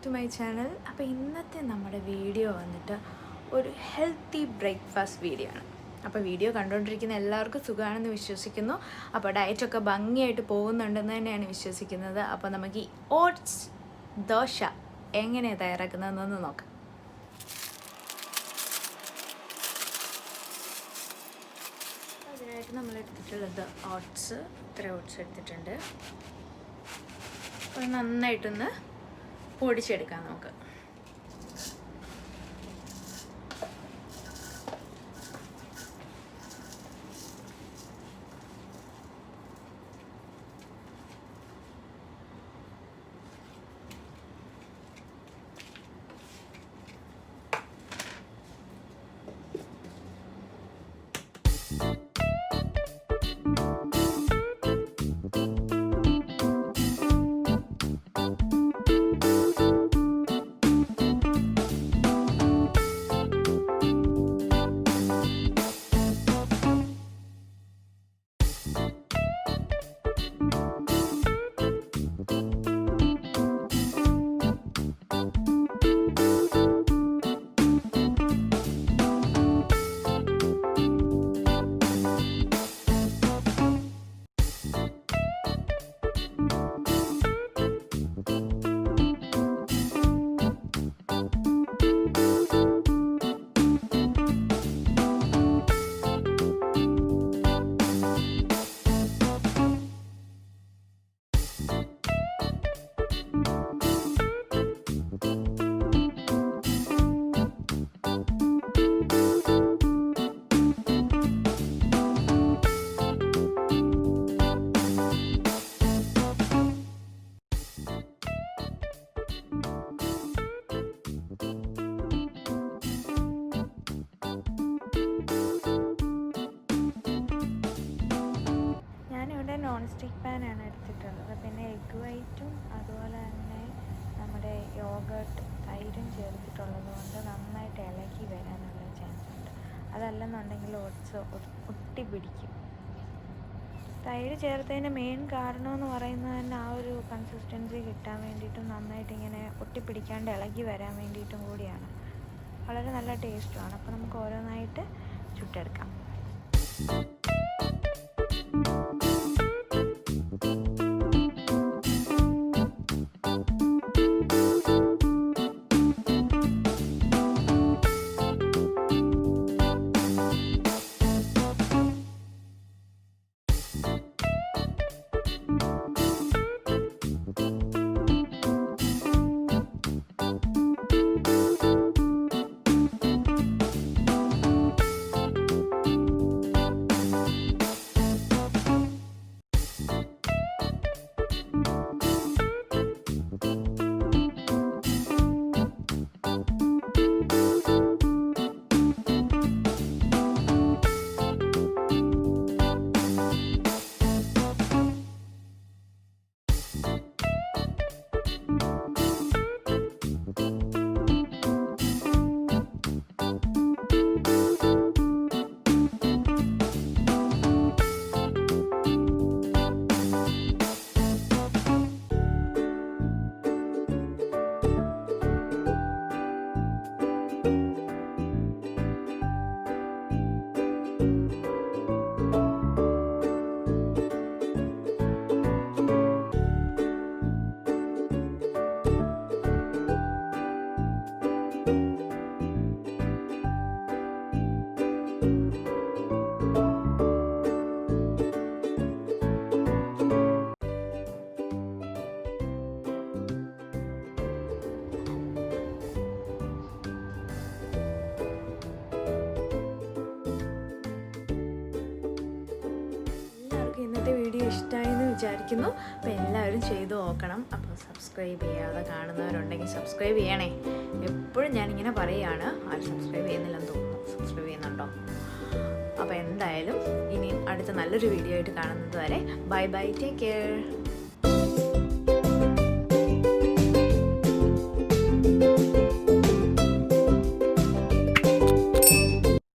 To my channel. അപ്പോൾ ഇന്നത്തെ നമ്മുടെ വീഡിയോ വന്നിട്ട് ഒരു ഹെൽത്തി ബ്രേക്ക്ഫാസ്റ്റ് വീഡിയോ ആണ്. അപ്പോൾ വീഡിയോ കണ്ടുകൊണ്ടിരിക്കുന്ന എല്ലാവർക്കും സുഖമാണെന്ന് വിശ്വസിക്കുന്നു. അപ്പോൾ ഡയറ്റൊക്കെ ഭംഗിയായിട്ട് പോകുന്നുണ്ടെന്ന് തന്നെയാണ് വിശ്വസിക്കുന്നത്. അപ്പോൾ നമുക്ക് ഈ ഓട്സ് ദോശ എങ്ങനെയാണ് തയ്യാറാക്കുന്നതെന്നൊന്ന് നോക്കാം. അതിനായിട്ട് നമ്മൾ എടുത്തിട്ടുള്ളത് ഓട്സ്, ഇത്ര ഓട്സ് എടുത്തിട്ടുണ്ട്. അപ്പോൾ നന്നായിട്ടൊന്ന് പൊടിച്ചെടുക്കാം നമുക്ക്. നോൺ സ്റ്റിക്ക് പാനാണ് എടുത്തിട്ടുള്ളത്. പിന്നെ എഗ് വൈറ്റും അതുപോലെ തന്നെ നമ്മുടെ യോഗർട്ട് തൈരും ചേർത്തിട്ടുള്ളത് കൊണ്ട് നന്നായിട്ട് ഇളകി വരാനുള്ള ചാൻസ് ഉണ്ട്. അതല്ലെന്നുണ്ടെങ്കിൽ ഓട്സ് ഒട്ടി പിടിക്കും. തൈര് ചേർത്തതിൻ്റെ മെയിൻ കാരണമെന്ന് പറയുന്നത് തന്നെ ആ ഒരു കൺസിസ്റ്റൻസി കിട്ടാൻ വേണ്ടിയിട്ടും നന്നായിട്ട് ഇങ്ങനെ ഒട്ടിപ്പിടിക്കാണ്ട് ഇളകി വരാൻ വേണ്ടിയിട്ടും കൂടിയാണ്. വളരെ നല്ല ടേസ്റ്റുമാണ്. അപ്പോൾ നമുക്ക് ഓരോന്നായിട്ട് ചുട്ടെടുക്കാം. ഇന്നത്തെ വീഡിയോ ഇഷ്ടമായെന്ന് വിചാരിക്കുന്നു. അപ്പോൾ എല്ലാവരും ചെയ്തു നോക്കണം. അപ്പോൾ സബ്സ്ക്രൈബ് ചെയ്യാതെ കാണുന്നവരുണ്ടെങ്കിൽ സബ്സ്ക്രൈബ് ചെയ്യണേ. എപ്പോഴും ഞാനിങ്ങനെ പറയുകയാണ്, ആരും സബ്സ്ക്രൈബ് ചെയ്യുന്നില്ലെന്ന് തോന്നുന്നു. സബ്സ്ക്രൈബ് ചെയ്യുന്നുണ്ടോ? അപ്പോൾ എന്തായാലും ഇനി അടുത്ത നല്ലൊരു വീഡിയോ ആയിട്ട് കാണുന്നത് വരെ ബൈ ബൈ, ടേക്ക് കെയർ.